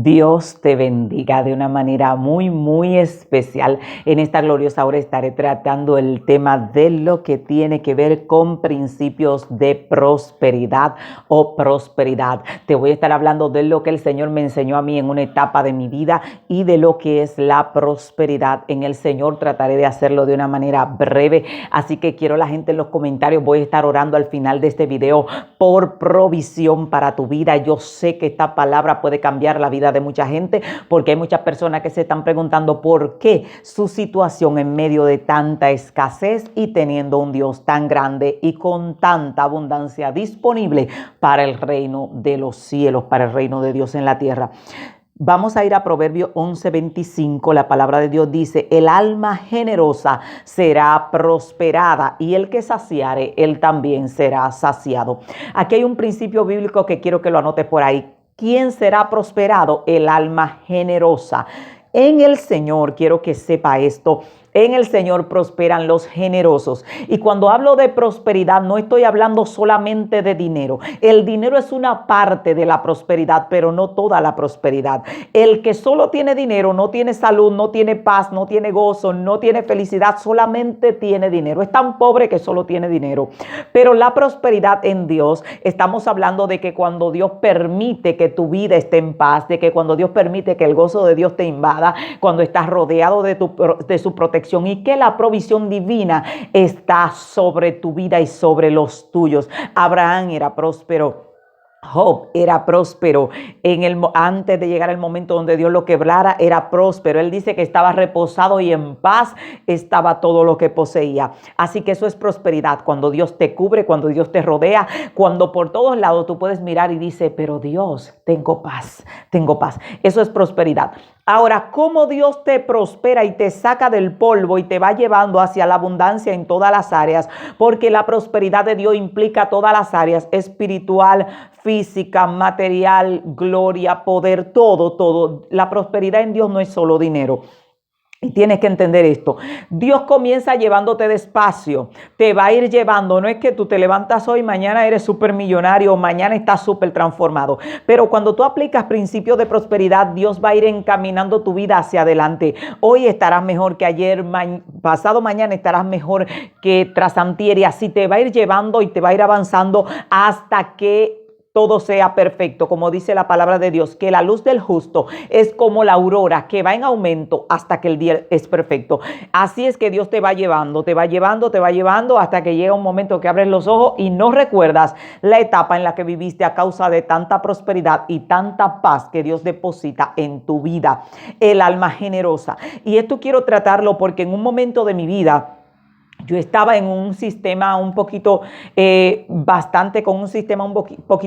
Dios te bendiga de una manera muy especial. En esta gloriosa hora estaré tratando el tema de lo que tiene que ver con principios de prosperidad o prosperidad. Te voy a estar hablando de lo que el Señor me enseñó a mí en una etapa de mi vida y de lo que es la prosperidad en el Señor. Trataré de hacerlo de una manera breve, así que quiero la gente en los comentarios. Voy a estar orando al final de este video por provisión para tu vida. Yo sé que esta palabra puede cambiar la vida de mucha gente, porque hay muchas personas que se están preguntando por qué su situación en medio de tanta escasez y teniendo un Dios tan grande y con tanta abundancia disponible para el reino de los cielos, para el reino de Dios en la tierra. Vamos a ir a Proverbios 11:25. La palabra de Dios dice: el alma generosa será prosperada, y el que saciare, él también será saciado. Aquí hay un principio bíblico que quiero que lo anotes por ahí. ¿Quién será prosperado? El alma generosa. En el Señor, quiero que sepa esto, en el Señor prosperan los generosos. Y cuando hablo de prosperidad, no estoy hablando solamente de dinero. El dinero es una parte de la prosperidad, pero no toda la prosperidad. El que solo tiene dinero no tiene salud, no tiene paz, no tiene gozo, no tiene felicidad, solamente tiene dinero. Es tan pobre que solo tiene dinero. Pero la prosperidad en Dios, estamos hablando de que cuando Dios permite que tu vida esté en paz, de que cuando Dios permite que el gozo de Dios te invada, cuando estás rodeado de su protección, y que la provisión divina está sobre tu vida y sobre los tuyos. Abraham era próspero. Job era próspero. Antes de llegar el momento donde Dios lo quebrara, era próspero. Él dice que estaba reposado y en paz estaba todo lo que poseía. Así que eso es prosperidad. Cuando Dios te cubre, cuando Dios te rodea, cuando por todos lados tú puedes mirar y dices: pero Dios, tengo paz, tengo paz. Eso es prosperidad. Ahora, ¿cómo Dios te prospera y te saca del polvo y te va llevando hacia la abundancia en todas las áreas? Porque la prosperidad de Dios implica todas las áreas: espiritual, física, material, gloria, poder, todo. La prosperidad en Dios no es solo dinero. Y tienes que entender esto. Dios comienza llevándote despacio. Te va a ir llevando. No es que tú te levantas hoy, mañana eres súper millonario, mañana estás súper transformado. Pero cuando tú aplicas principios de prosperidad, Dios va a ir encaminando tu vida hacia adelante. Hoy estarás mejor que ayer, pasado mañana estarás mejor que tras antier. Y así te va a ir llevando y te va a ir avanzando hasta que todo sea perfecto, como dice la palabra de Dios, que la luz del justo es como la aurora, que va en aumento hasta que el día es perfecto. Así es que Dios te va llevando hasta que llega un momento que abres los ojos y no recuerdas la etapa en la que viviste a causa de tanta prosperidad y tanta paz que Dios deposita en tu vida. El alma generosa. Y esto quiero tratarlo porque en un momento de mi vida yo estaba en un sistema un poquito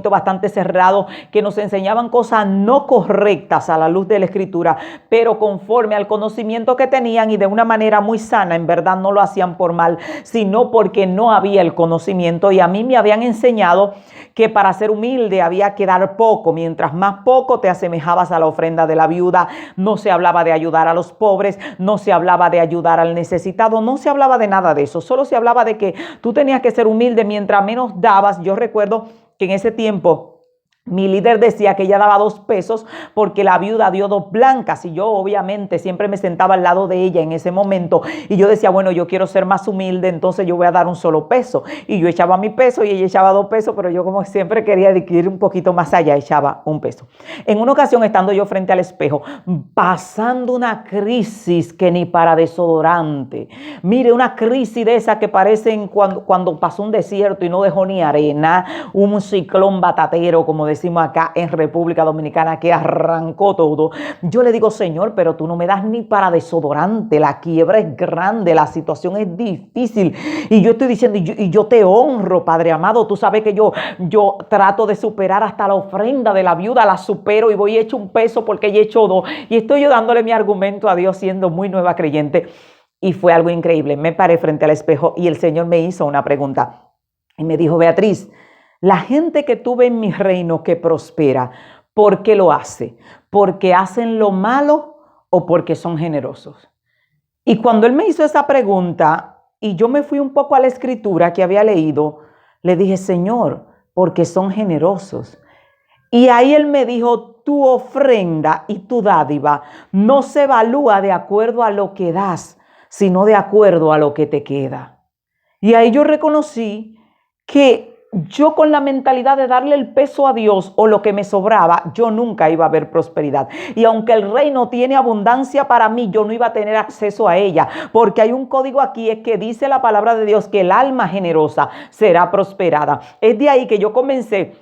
bastante cerrado, que nos enseñaban cosas no correctas a la luz de la Escritura, pero conforme al conocimiento que tenían, y de una manera muy sana. En verdad no lo hacían por mal, sino porque no había el conocimiento. Y a mí me habían enseñado que para ser humilde había que dar poco. Mientras más poco, te asemejabas a la ofrenda de la viuda. No se hablaba de ayudar a los pobres, no se hablaba de ayudar al necesitado, no se hablaba de nada de eso. Solo se hablaba de que tú tenías que ser humilde. Mientras menos dabas, yo recuerdo que en ese tiempo mi líder decía que ella daba 2 pesos porque la viuda dio 2 blancas, y yo obviamente siempre me sentaba al lado de ella en ese momento, y yo decía: bueno, yo quiero ser más humilde, entonces yo voy a dar un solo peso. Y yo echaba mi peso y ella echaba 2 pesos, pero yo, como siempre, quería adquirir un poquito más allá, echaba 1 peso. En una ocasión, estando yo frente al espejo, pasando una crisis que ni para desodorante, mire, una crisis de esas que parecen cuando pasó un desierto y no dejó ni arena, un ciclón batatero, como decimos acá en República Dominicana, que arrancó todo. Yo le digo: Señor, pero tú no me das ni para desodorante, la quiebra es grande, la situación es difícil. Y yo estoy diciendo, y yo te honro, Padre amado, tú sabes que yo trato de superar hasta la ofrenda de la viuda, la supero y voy hecho 1 peso porque ella echó 2. Y estoy yo dándole mi argumento a Dios, siendo muy nueva creyente. Y fue algo increíble. Me paré frente al espejo y el Señor me hizo una pregunta. Y me dijo: Beatriz, la gente que tú ves en mi reino que prospera, ¿por qué lo hace? ¿Porque hacen lo malo o porque son generosos? Y cuando él me hizo esa pregunta y yo me fui un poco a la escritura que había leído, le dije: Señor, porque son generosos. Y ahí él me dijo: tu ofrenda y tu dádiva no se evalúa de acuerdo a lo que das, sino de acuerdo a lo que te queda. Y ahí yo reconocí que yo con la mentalidad de darle el peso a Dios o lo que me sobraba, yo nunca iba a ver prosperidad. Y aunque el reino tiene abundancia para mí, yo no iba a tener acceso a ella. Porque hay un código aquí, es que dice la palabra de Dios que el alma generosa será prosperada. Es de ahí que yo comencé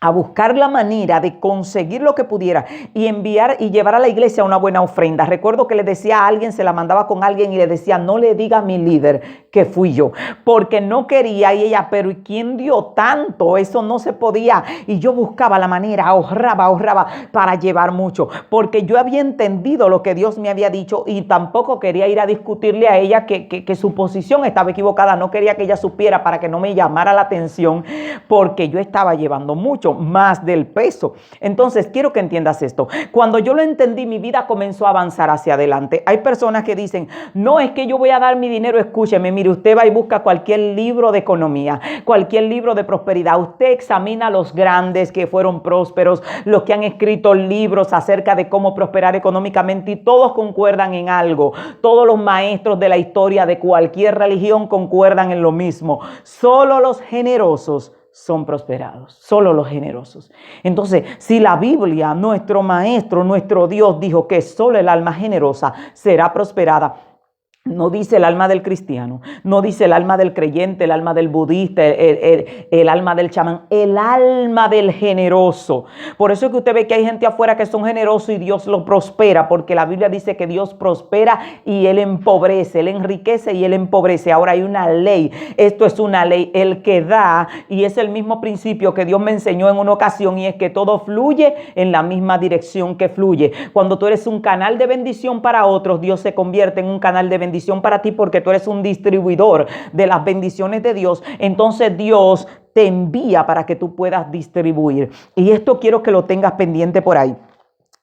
a buscar la manera de conseguir lo que pudiera y enviar y llevar a la iglesia una buena ofrenda. Recuerdo que le decía a alguien, se la mandaba con alguien y le decía, no le diga a mi líder que fui yo, porque no quería. Y ella, pero ¿y quién dio tanto? Eso no se podía. Y yo buscaba la manera, ahorraba para llevar mucho, porque yo había entendido lo que Dios me había dicho y tampoco quería ir a discutirle a ella que su posición estaba equivocada. No quería que ella supiera para que no me llamara la atención, porque yo estaba llevando mucho más del peso. Entonces, quiero que entiendas esto. Cuando yo lo entendí, mi vida comenzó a avanzar hacia adelante. Hay personas que dicen, no, es que yo voy a dar mi dinero. Escúcheme, mire, usted va y busca cualquier libro de economía, cualquier libro de prosperidad. Usted examina a los grandes que fueron prósperos, los que han escrito libros acerca de cómo prosperar económicamente, y todos concuerdan en algo. Todos los maestros de la historia de cualquier religión concuerdan en lo mismo. Solo los generosos son prosperados, solo los generosos. Entonces, si la Biblia, nuestro maestro, nuestro Dios dijo que solo el alma generosa será prosperada, no dice el alma del cristiano, no dice el alma del creyente, el alma del budista, el alma del chamán, el alma del generoso. Por eso es que usted ve que hay gente afuera que son generosos y Dios los prospera, porque la Biblia dice que Dios prospera y Él empobrece, Él enriquece y Él empobrece. Ahora hay una ley, esto es una ley, el que da, y es el mismo principio que Dios me enseñó en una ocasión, y es que todo fluye en la misma dirección que fluye. Cuando tú eres un canal de bendición para otros, Dios se convierte en un canal de bendición para ti, porque tú eres un distribuidor de las bendiciones de Dios. Entonces Dios te envía para que tú puedas distribuir. Y esto quiero que lo tengas pendiente por ahí.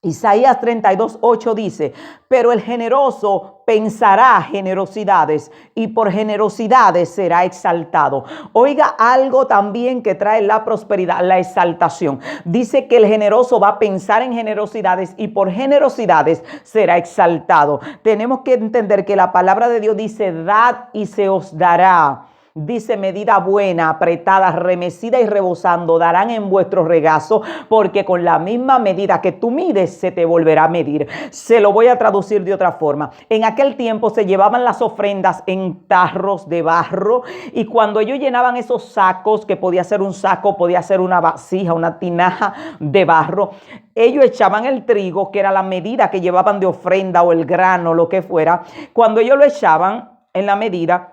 Isaías 32:8 dice, pero el generoso pensará generosidades y por generosidades será exaltado. Oiga algo también que trae la prosperidad, la exaltación. Dice que el generoso va a pensar en generosidades y por generosidades será exaltado. Tenemos que entender que la palabra de Dios dice, dad y se os dará. Dice, medida buena, apretada, remecida y rebosando, darán en vuestro regazo, porque con la misma medida que tú mides, se te volverá a medir. Se lo voy a traducir de otra forma. En aquel tiempo se llevaban las ofrendas en tarros de barro, y cuando ellos llenaban esos sacos, que podía ser un saco, podía ser una vasija, una tinaja de barro, ellos echaban el trigo, que era la medida que llevaban de ofrenda, o el grano, lo que fuera. Cuando ellos lo echaban en la medida,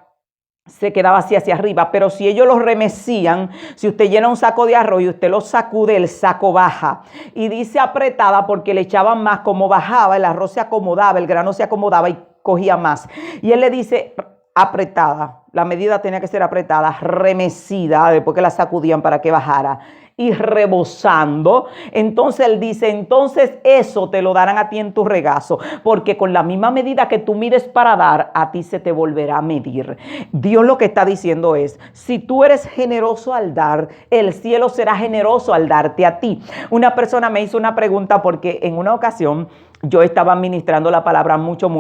se quedaba así hacia arriba, pero si ellos lo remecían, si usted llena un saco de arroz y usted lo sacude, el saco baja. Y dice apretada porque le echaban más, como bajaba, el arroz se acomodaba, el grano se acomodaba y cogía más. Y él le dice apretada, la medida tenía que ser apretada, remecida, después que la sacudían para que bajara, y rebosando. Entonces él dice, entonces eso te lo darán a ti en tu regazo, porque con la misma medida que tú mides para dar, a ti se te volverá a medir. Dios lo que está diciendo es, si tú eres generoso al dar, el cielo será generoso al darte a ti. Una persona me hizo una pregunta, porque en una ocasión yo estaba ministrando la palabra mucho,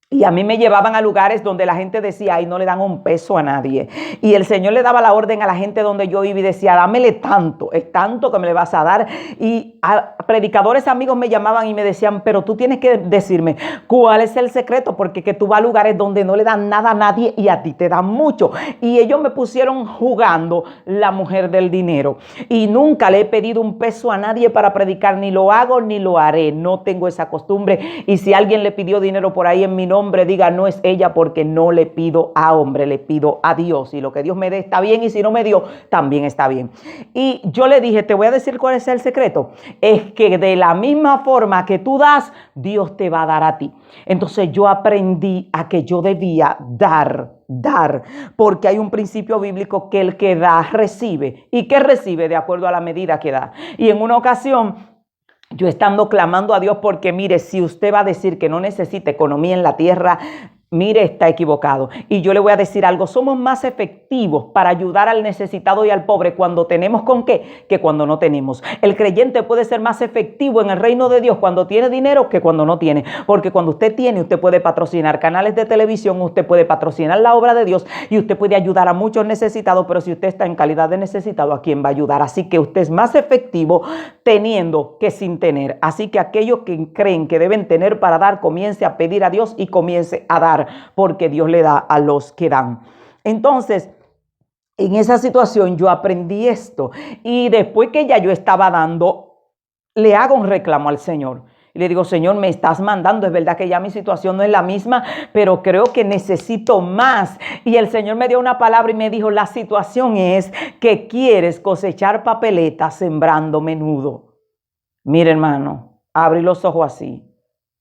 y a mí me llevaban a lugares donde la gente decía, ay, no le dan un peso a nadie. Y el Señor le daba la orden a la gente donde yo iba y decía, dámele tanto, es tanto que me le vas a dar. Y a predicadores amigos me llamaban y me decían, pero tú tienes que decirme cuál es el secreto, porque que tú vas a lugares donde no le dan nada a nadie y a ti te dan mucho. Y ellos me pusieron jugando la mujer del dinero. Y nunca le he pedido un peso a nadie para predicar, ni lo hago ni lo haré. No tengo esa costumbre. Y si alguien le pidió dinero por ahí en mi nombre, diga, no es ella, porque no le pido a hombre, le pido a Dios, y lo que Dios me dé está bien, y si no me dio, también está bien. Y yo le dije, te voy a decir cuál es el secreto, es que de la misma forma que tú das, Dios te va a dar a ti. Entonces yo aprendí a que yo debía dar, porque hay un principio bíblico que el que da, recibe, y que recibe de acuerdo a la medida que da. Y en una ocasión, yo estando clamando a Dios, porque mire, si usted va a decir que no necesita economía en la tierra, mire, está equivocado. Y yo le voy a decir algo, somos más efectivos para ayudar al necesitado y al pobre cuando tenemos con qué que cuando no tenemos. El creyente puede ser más efectivo en el reino de Dios cuando tiene dinero que cuando no tiene. Porque cuando usted tiene, usted puede patrocinar canales de televisión, usted puede patrocinar la obra de Dios y usted puede ayudar a muchos necesitados, pero si usted está en calidad de necesitado, ¿a quién va a ayudar? Así que usted es más efectivo teniendo que sin tener. Así que aquellos que creen que deben tener para dar, comience a pedir a Dios y comience a dar, porque Dios le da a los que dan. Entonces, en esa situación yo aprendí esto y después que ya yo estaba dando, le hago un reclamo al Señor. Y le digo, Señor, me estás mandando, es verdad que ya mi situación no es la misma, pero creo que necesito más. Y el Señor me dio una palabra y me dijo, la situación es que quieres cosechar papeletas sembrando menudo. Mire, hermano, abrí los ojos así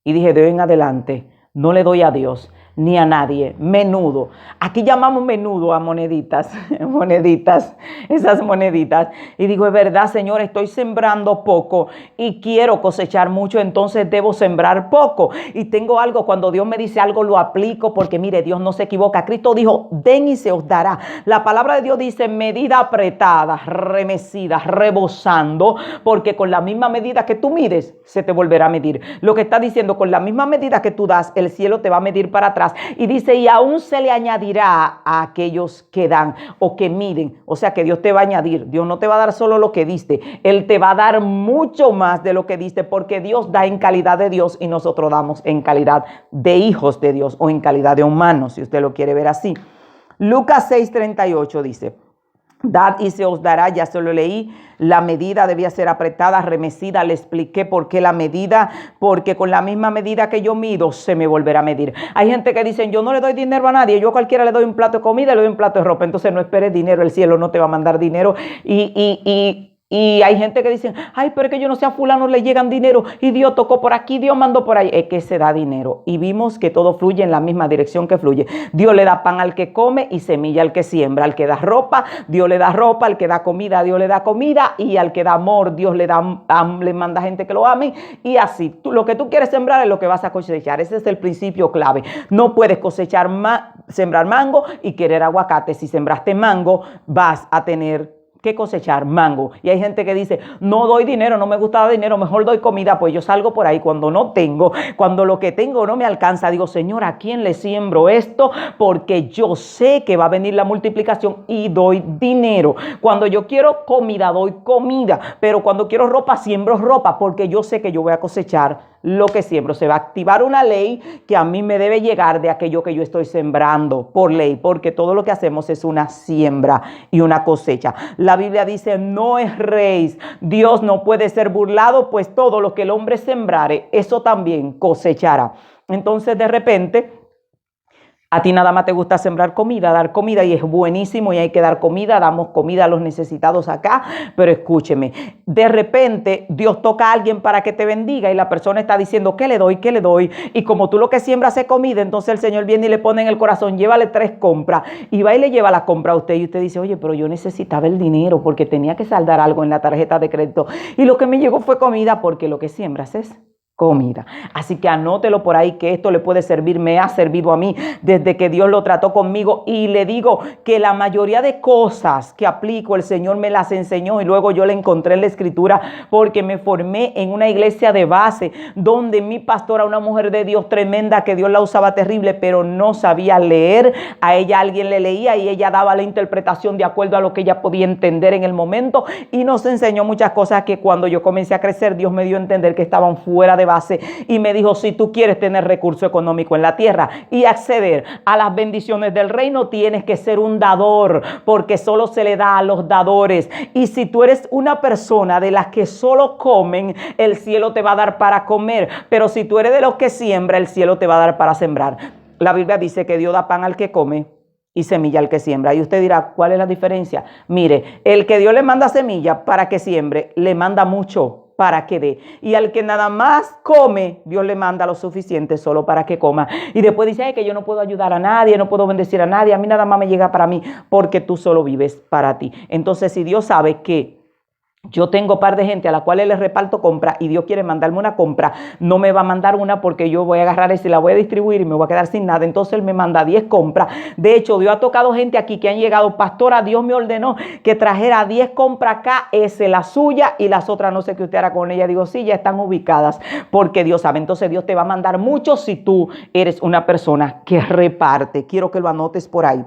y dije, de hoy en adelante no le doy a Dios ni a nadie menudo. Aquí llamamos menudo a moneditas, moneditas, esas moneditas. Y digo, es verdad, Señor, estoy sembrando poco y quiero cosechar mucho, entonces debo sembrar poco. Y tengo algo, cuando Dios me dice algo, lo aplico, porque mire, Dios no se equivoca. Cristo dijo, den y se os dará. La palabra de Dios dice, medida apretada, remecida, rebosando, porque con la misma medida que tú mides, se te volverá a medir. Lo que está diciendo, con la misma medida que tú das, el cielo te va a medir para atrás. Y dice, y aún se le añadirá a aquellos que dan o que miden. O sea que Dios te va a añadir. Dios no te va a dar solo lo que diste. Él te va a dar mucho más de lo que diste, porque Dios da en calidad de Dios y nosotros damos en calidad de hijos de Dios o en calidad de humanos, si usted lo quiere ver así. Lucas 6:38 dice, dad y se os dará, ya se lo leí, la medida debía ser apretada, remecida, le expliqué por qué la medida, porque con la misma medida que yo mido, se me volverá a medir. Hay gente que dicen, yo no le doy dinero a nadie, yo a cualquiera le doy un plato de comida, le doy un plato de ropa, entonces no esperes dinero, el cielo no te va a mandar dinero. Y hay gente que dicen, ay, pero es que yo no sé, a fulano le llegan dinero y Dios tocó por aquí, Dios mandó por ahí. Es que se da dinero. Y vimos que todo fluye en la misma dirección que fluye. Dios le da pan al que come y semilla al que siembra. Al que da ropa, Dios le da ropa. Al que da comida, Dios le da comida. Y al que da amor, Dios le manda gente que lo ame. Y así, lo que tú quieres sembrar es lo que vas a cosechar. Ese es el principio clave. No puedes cosechar, sembrar mango y querer aguacate. Si sembraste mango, vas a tener que cosechar mango. Y hay gente que dice, no doy dinero, no me gusta dar dinero, mejor doy comida. Pues yo salgo por ahí cuando no tengo, cuando lo que tengo no me alcanza, digo, Señor, ¿a quién le siembro esto? Porque yo sé que va a venir la multiplicación y doy dinero. Cuando yo quiero comida, doy comida, pero cuando quiero ropa, siembro ropa, porque yo sé que yo voy a cosechar lo que siembro. Se va a activar una ley que a mí me debe llegar de aquello que yo estoy sembrando por ley, porque todo lo que hacemos es una siembra y una cosecha. La Biblia dice, no erréis, Dios no puede ser burlado, pues todo lo que el hombre sembrare, eso también cosechará. Entonces, de repente, a ti nada más te gusta sembrar comida, dar comida, y es buenísimo y hay que dar comida, damos comida a los necesitados acá, pero escúcheme, de repente Dios toca a alguien para que te bendiga y la persona está diciendo, ¿qué le doy? ¿Qué le doy? Y como tú lo que siembras es comida, entonces el Señor viene y le pone en el corazón, llévale 3 compras, y va y le lleva la compra a usted y usted dice, oye, pero yo necesitaba el dinero porque tenía que saldar algo en la tarjeta de crédito y lo que me llegó fue comida, porque lo que siembras es comida. Así que anótelo por ahí, que esto le puede servir, me ha servido a mí desde que Dios lo trató conmigo, y le digo que la mayoría de cosas que aplico el Señor me las enseñó y luego yo le encontré en la escritura, porque me formé en una iglesia de base donde mi pastora, una mujer de Dios tremenda, que Dios la usaba terrible, pero no sabía leer. A ella alguien le leía y ella daba la interpretación de acuerdo a lo que ella podía entender en el momento, y nos enseñó muchas cosas que cuando yo comencé a crecer, Dios me dio a entender que estaban fuera de base, y me dijo, si tú quieres tener recurso económico en la tierra y acceder a las bendiciones del reino, tienes que ser un dador, porque solo se le da a los dadores. Y si tú eres una persona de las que solo comen, el cielo te va a dar para comer, pero si tú eres de los que siembra, el cielo te va a dar para sembrar. La Biblia dice que Dios da pan al que come y semilla al que siembra. Y usted dirá, ¿cuál es la diferencia? Mire, el que Dios le manda semilla para que siembre, le manda mucho para que dé. Y al que nada más come, Dios le manda lo suficiente solo para que coma. Y después dice, ay, que yo no puedo ayudar a nadie, no puedo bendecir a nadie, a mí nada más me llega para mí, porque tú solo vives para ti. Entonces, si Dios sabe que Yo tengo par de gente a la cual les reparto compra y Dios quiere mandarme una compra. No me va a mandar una porque yo voy a agarrar esa y la voy a distribuir y me voy a quedar sin nada. Entonces Él me manda 10 compras. De hecho, Dios ha tocado gente aquí que han llegado. Pastora, Dios me ordenó que trajera 10 compras acá. Esa es la suya y las otras no sé qué usted hará con ella. Digo, sí, ya están ubicadas porque Dios sabe. Entonces Dios te va a mandar mucho si tú eres una persona que reparte. Quiero que lo anotes por ahí.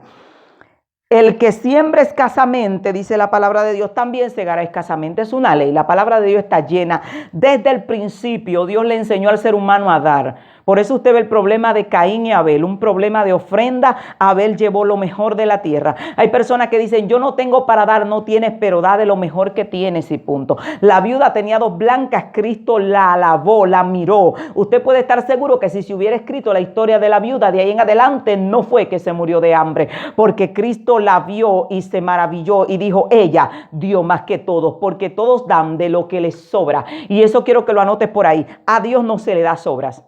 El que siembra escasamente, dice la palabra de Dios, también segará escasamente. Es una ley. La palabra de Dios está llena. Desde el principio, Dios le enseñó al ser humano a dar. Por eso usted ve el problema de Caín y Abel, un problema de ofrenda. Abel llevó lo mejor de la tierra. Hay personas que dicen, yo no tengo para dar, no tienes, pero da de lo mejor que tienes y punto. La viuda tenía 2 blancas, Cristo la alabó, la miró. Usted puede estar seguro que si se hubiera escrito la historia de la viuda, de ahí en adelante no fue que se murió de hambre, porque Cristo la vio y se maravilló y dijo, ella dio más que todos, porque todos dan de lo que les sobra. Y eso quiero que lo anotes por ahí. A Dios no se le da sobras.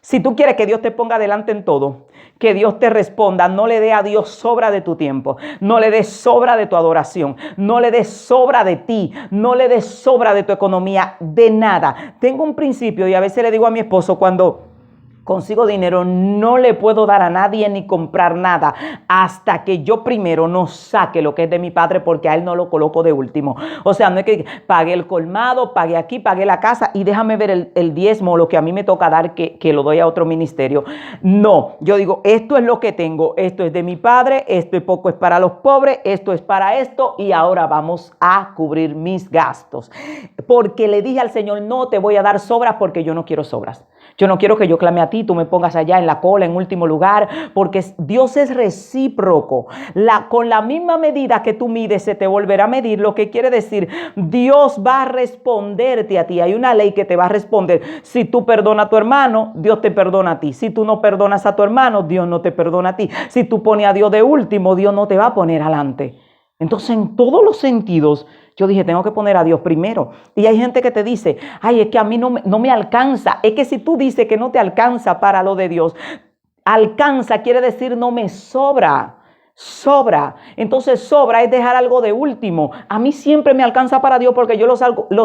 Si tú quieres que Dios te ponga adelante en todo, que Dios te responda, no le dé a Dios sobra de tu tiempo, no le des sobra de tu adoración, no le des sobra de ti, no le des sobra de tu economía, de nada. Tengo un principio y a veces le digo a mi esposo cuando consigo dinero, no le puedo dar a nadie ni comprar nada hasta que yo primero no saque lo que es de mi padre, porque a él no lo coloco de último. O sea, no es que pague el colmado, pague aquí, pague la casa y déjame ver el diezmo, lo que a mí me toca dar, que lo doy a otro ministerio. No, yo digo, esto es lo que tengo, esto es de mi padre, esto poco es para los pobres, esto es para esto y ahora vamos a cubrir mis gastos. Porque le dije al Señor, no te voy a dar sobras porque yo no quiero sobras. Yo no quiero que yo clame a ti, tú me pongas allá en la cola, en último lugar, porque Dios es recíproco. Con la misma medida que tú mides, se te volverá a medir, lo que quiere decir, Dios va a responderte a ti. Hay una ley que te va a responder. Si tú perdonas a tu hermano, Dios te perdona a ti. Si tú no perdonas a tu hermano, Dios no te perdona a ti. Si tú pones a Dios de último, Dios no te va a poner adelante. Entonces, en todos los sentidos, yo dije, tengo que poner a Dios primero. Y hay gente que te dice, ay, es que a mí no me alcanza. Es que si tú dices que no te alcanza para lo de Dios, alcanza quiere decir no me sobra. Sobra. Entonces sobra es dejar algo de último. A mí siempre me alcanza para Dios porque yo lo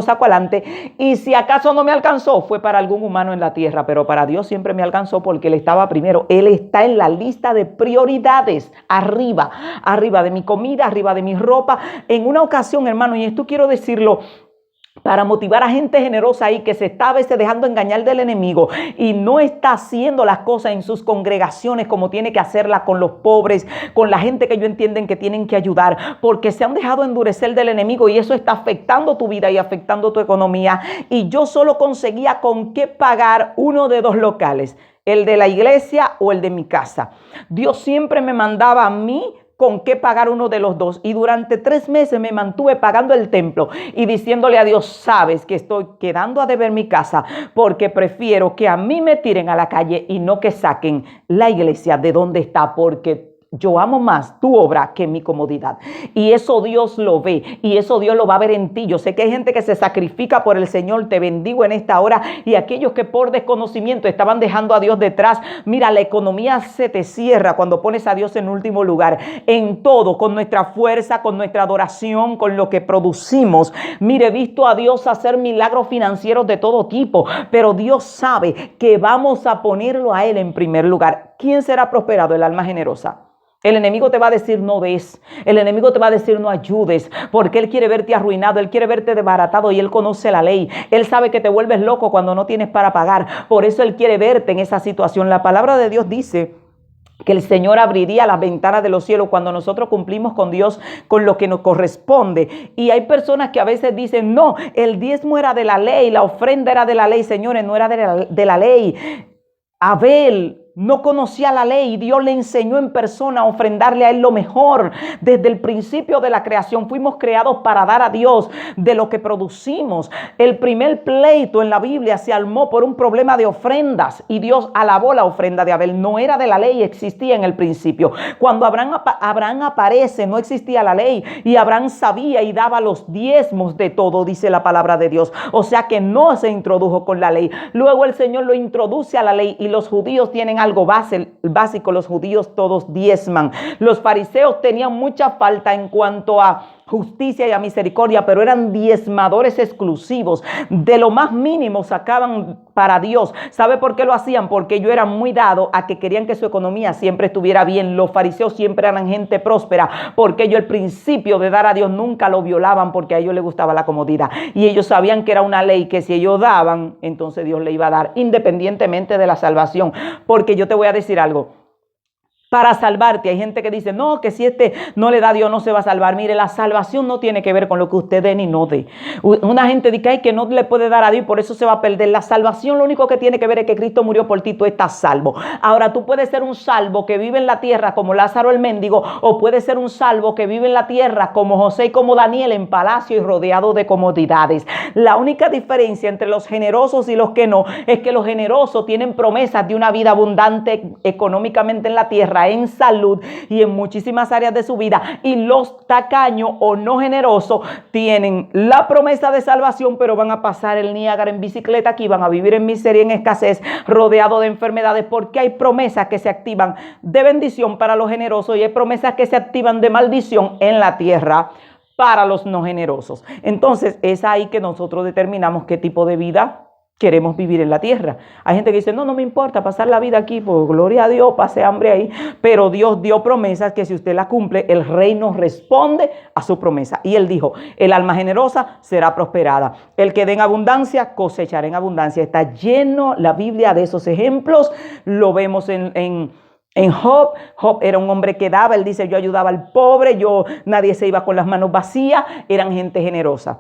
saco adelante. Y si acaso no me alcanzó, fue para algún humano en la tierra, pero para Dios siempre me alcanzó porque Él estaba primero. Él está en la lista de prioridades, arriba de mi comida, arriba de mi ropa. En una ocasión, hermano, y esto quiero decirlo para motivar a gente generosa ahí que se está a veces dejando engañar del enemigo y no está haciendo las cosas en sus congregaciones como tiene que hacerlas con los pobres, con la gente que ellos entienden que tienen que ayudar, porque se han dejado endurecer del enemigo y eso está afectando tu vida y afectando tu economía. Y yo solo conseguía con qué pagar uno de 2 locales, el de la iglesia o el de mi casa. Dios siempre me mandaba a mí con qué pagar uno de los 2. Y durante 3 meses me mantuve pagando el templo y diciéndole a Dios, sabes que estoy quedando a deber mi casa porque prefiero que a mí me tiren a la calle y no que saquen la iglesia de donde está, porque yo amo más tu obra que mi comodidad. Y eso Dios lo ve y eso Dios lo va a ver en ti. Yo sé que hay gente que se sacrifica por el Señor. Te bendigo en esta hora. Y aquellos que por desconocimiento estaban dejando a Dios detrás, mira, la economía se te cierra cuando pones a Dios en último lugar. En todo, con nuestra fuerza, con nuestra adoración, con lo que producimos. Mire, he visto a Dios hacer milagros financieros de todo tipo, pero Dios sabe que vamos a ponerlo a Él en primer lugar. ¿Quién será prosperado? El alma generosa. El enemigo te va a decir no des, el enemigo te va a decir no ayudes, porque él quiere verte arruinado, él quiere verte desbaratado y él conoce la ley. Él sabe que te vuelves loco cuando no tienes para pagar, por eso él quiere verte en esa situación. La palabra de Dios dice que el Señor abriría las ventanas de los cielos cuando nosotros cumplimos con Dios, con lo que nos corresponde. Y hay personas que a veces dicen, no, el diezmo era de la ley, la ofrenda era de la ley. Señores, no era de la ley. Abel no conocía la ley y Dios le enseñó en persona a ofrendarle a Él lo mejor. Desde el principio de la creación fuimos creados para dar a Dios de lo que producimos. El primer pleito en la Biblia se armó por un problema de ofrendas y Dios alabó la ofrenda de Abel. No era de la ley, existía en el principio. Cuando Abraham aparece, no existía la ley y Abraham sabía y daba los diezmos de todo, dice la palabra de Dios. O sea que no se introdujo con la ley. Luego el Señor lo introduce a la ley y los judíos tienen algo básico. Los judíos todos diezman. Los fariseos tenían mucha falta en cuanto a justicia y a misericordia, pero eran diezmadores exclusivos. De lo más mínimo sacaban para Dios. ¿Sabe por qué lo hacían? Porque ellos eran muy dados a que querían que su economía siempre estuviera bien. Los fariseos siempre eran gente próspera, porque ellos el principio de dar a Dios nunca lo violaban, porque a ellos les gustaba la comodidad. Y ellos sabían que era una ley que si ellos daban, entonces Dios le iba a dar, independientemente de la salvación. Porque yo te voy a decir algo. Para salvarte, hay gente que dice, no, que si este no le da a Dios no se va a salvar. Mire, la salvación no tiene que ver con lo que usted dé ni no dé. Una gente dice ay, que no le puede dar a Dios y por eso se va a perder. La salvación lo único que tiene que ver es que Cristo murió por ti, tú estás salvo. Ahora, tú puedes ser un salvo que vive en la tierra como Lázaro el mendigo, o puedes ser un salvo que vive en la tierra como José y como Daniel en palacio y rodeado de comodidades. La única diferencia entre los generosos y los que no es que los generosos tienen promesas de una vida abundante económicamente en la tierra, en salud y en muchísimas áreas de su vida, y los tacaños o no generosos tienen la promesa de salvación, pero van a pasar el Niágara en bicicleta aquí, van a vivir en miseria, en escasez, rodeado de enfermedades, porque hay promesas que se activan de bendición para los generosos y hay promesas que se activan de maldición en la tierra para los no generosos. Entonces es ahí que nosotros determinamos qué tipo de vida queremos vivir en la tierra. Hay gente que dice, no me importa pasar la vida aquí, por gloria a Dios, pase hambre ahí, pero Dios dio promesas que si usted la cumple, el reino responde a su promesa. Y Él dijo, el alma generosa será prosperada. El que dé en abundancia, cosechará en abundancia. Está lleno la Biblia de esos ejemplos. Lo vemos en Job. Job era un hombre que daba, él dice, yo ayudaba al pobre, nadie se iba con las manos vacías, eran gente generosa.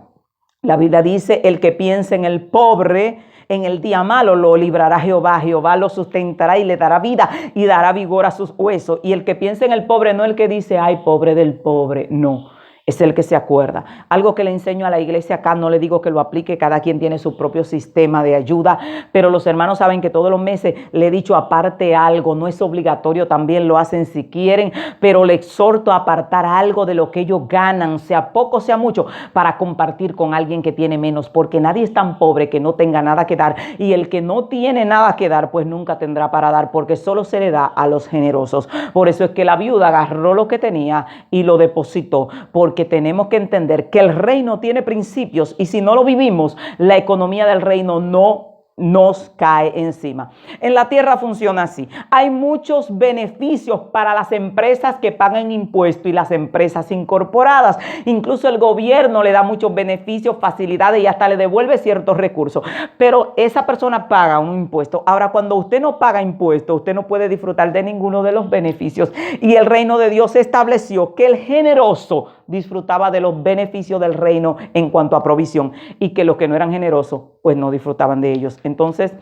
La Biblia dice, el que piensa en el pobre, en el día malo lo librará Jehová. Jehová lo sustentará y le dará vida y dará vigor a sus huesos. Y el que piensa en el pobre, no el que dice, ay, pobre del pobre, no. Es el que se acuerda. Algo que le enseño a la iglesia acá, no le digo que lo aplique, cada quien tiene su propio sistema de ayuda, pero los hermanos saben que todos los meses le he dicho aparte algo, no es obligatorio, también lo hacen si quieren, pero le exhorto a apartar algo de lo que ellos ganan, sea poco, sea mucho, para compartir con alguien que tiene menos, porque nadie es tan pobre que no tenga nada que dar, y el que no tiene nada que dar, pues nunca tendrá para dar, porque solo se le da a los generosos. Por eso es que la viuda agarró lo que tenía y lo depositó, porque tenemos que entender que el reino tiene principios y si no lo vivimos, la economía del reino no nos cae encima. En la tierra funciona así. Hay muchos beneficios para las empresas que pagan impuestos y las empresas incorporadas. Incluso el gobierno le da muchos beneficios, facilidades y hasta le devuelve ciertos recursos. Pero esa persona paga un impuesto. Ahora, cuando usted no paga impuestos, usted no puede disfrutar de ninguno de los beneficios. Y el reino de Dios estableció que el generoso disfrutaba de los beneficios del reino en cuanto a provisión y que los que no eran generosos pues no disfrutaban de ellos. Entonces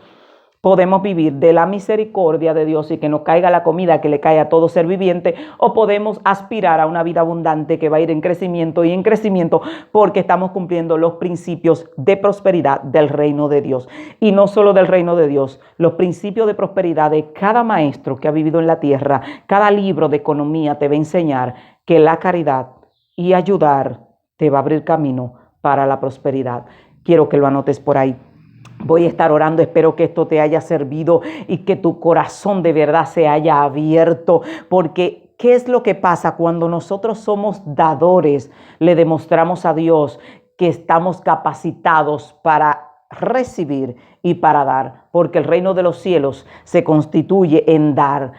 podemos vivir de la misericordia de Dios y que nos caiga la comida que le cae a todo ser viviente, o podemos aspirar a una vida abundante que va a ir en crecimiento y en crecimiento porque estamos cumpliendo los principios de prosperidad del reino de Dios. Y no solo del reino de Dios, los principios de prosperidad de cada maestro que ha vivido en la tierra, cada libro de economía te va a enseñar que la caridad y ayudar te va a abrir camino para la prosperidad. Quiero que lo anotes por ahí. Voy a estar orando, espero que esto te haya servido y que tu corazón de verdad se haya abierto, porque ¿qué es lo que pasa cuando nosotros somos dadores? Le demostramos a Dios que estamos capacitados para recibir y para dar, porque el reino de los cielos se constituye en dar.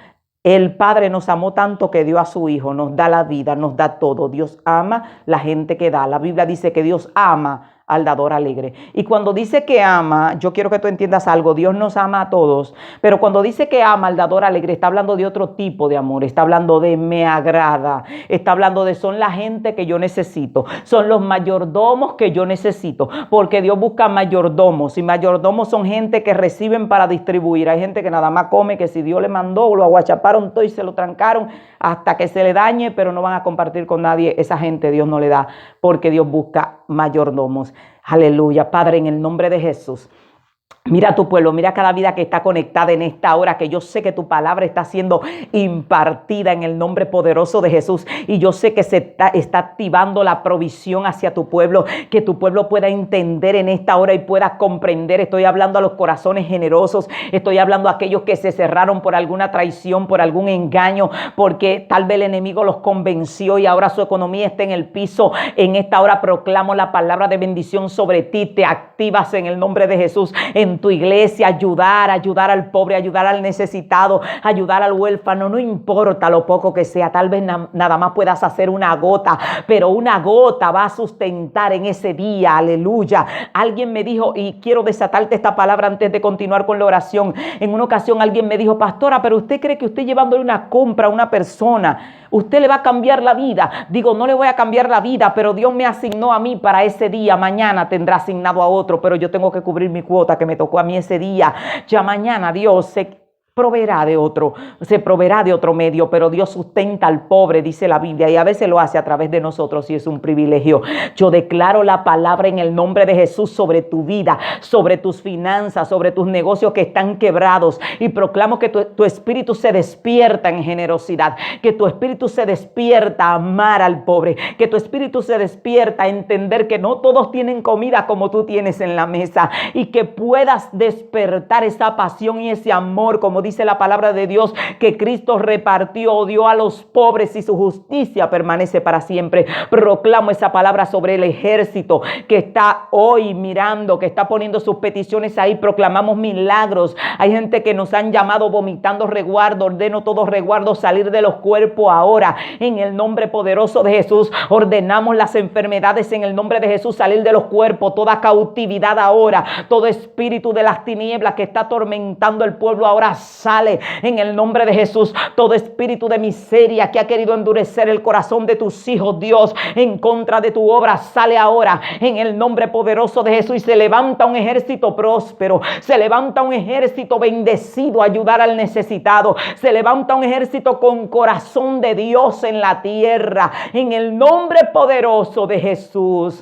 El Padre nos amó tanto que dio a su Hijo, nos da la vida, nos da todo. Dios ama la gente que da. La Biblia dice que Dios ama al dador alegre. Y cuando dice que ama, yo quiero que tú entiendas algo, Dios nos ama a todos, pero cuando dice que ama al dador alegre, está hablando de otro tipo de amor, está hablando de me agrada, está hablando de son la gente que yo necesito, son los mayordomos que yo necesito, porque Dios busca mayordomos, y mayordomos son gente que reciben para distribuir. Hay gente que nada más come, que si Dios le mandó, lo aguachaparon todo y se lo trancaron hasta que se le dañe, pero no van a compartir con nadie. Esa gente Dios no le da, porque Dios busca mayordomos. Aleluya. Padre, en el nombre de Jesús, Mira a tu pueblo, mira cada vida que está conectada en esta hora, que yo sé que tu palabra está siendo impartida en el nombre poderoso de Jesús. Y yo sé que está activando la provisión hacia tu pueblo, que tu pueblo pueda entender en esta hora y pueda comprender. Estoy hablando a los corazones generosos, estoy hablando a aquellos que se cerraron por alguna traición, por algún engaño, porque tal vez el enemigo los convenció y ahora su economía está en el piso. En esta hora proclamo la palabra de bendición sobre ti, te activas en el nombre de Jesús en tu iglesia, ayudar al pobre, ayudar al necesitado, ayudar al huérfano, no importa lo poco que sea, tal vez nada más puedas hacer una gota, pero una gota va a sustentar en ese día, aleluya. Alguien me dijo, y quiero desatarte esta palabra antes de continuar con la oración, en una ocasión alguien me dijo, pastora, pero usted cree que usted llevándole una compra a una persona, usted le va a cambiar la vida. Digo, no le voy a cambiar la vida, pero Dios me asignó a mí para ese día. Mañana tendrá asignado a otro, pero yo tengo que cubrir mi cuota que me tocó a mí ese día. Ya mañana Dios se proveerá de otro medio, pero Dios sustenta al pobre, dice la Biblia, y a veces lo hace a través de nosotros y es un privilegio. Yo declaro la palabra en el nombre de Jesús sobre tu vida, sobre tus finanzas, sobre tus negocios que están quebrados, y proclamo que tu espíritu se despierta en generosidad, que tu espíritu se despierta a amar al pobre, que tu espíritu se despierta a entender que no todos tienen comida como tú tienes en la mesa, y que puedas despertar esa pasión y ese amor, como dice la palabra de Dios, que Cristo repartió, dio a los pobres y su justicia permanece para siempre. Proclamo esa palabra sobre el ejército que está hoy mirando, que está poniendo sus peticiones ahí. Proclamamos milagros. Hay gente que nos han llamado vomitando resguardo. Ordeno todo resguardo salir de los cuerpos ahora. En el nombre poderoso de Jesús, ordenamos las enfermedades en el nombre de Jesús salir de los cuerpos. Toda cautividad ahora, todo espíritu de las tinieblas que está atormentando el pueblo ahora sale en el nombre de Jesús. Todo espíritu de miseria que ha querido endurecer el corazón de tus hijos, Dios, en contra de tu obra, sale ahora en el nombre poderoso de Jesús. Y se levanta un ejército próspero, se levanta un ejército bendecido a ayudar al necesitado, se levanta un ejército con corazón de Dios en la tierra, en el nombre poderoso de Jesús.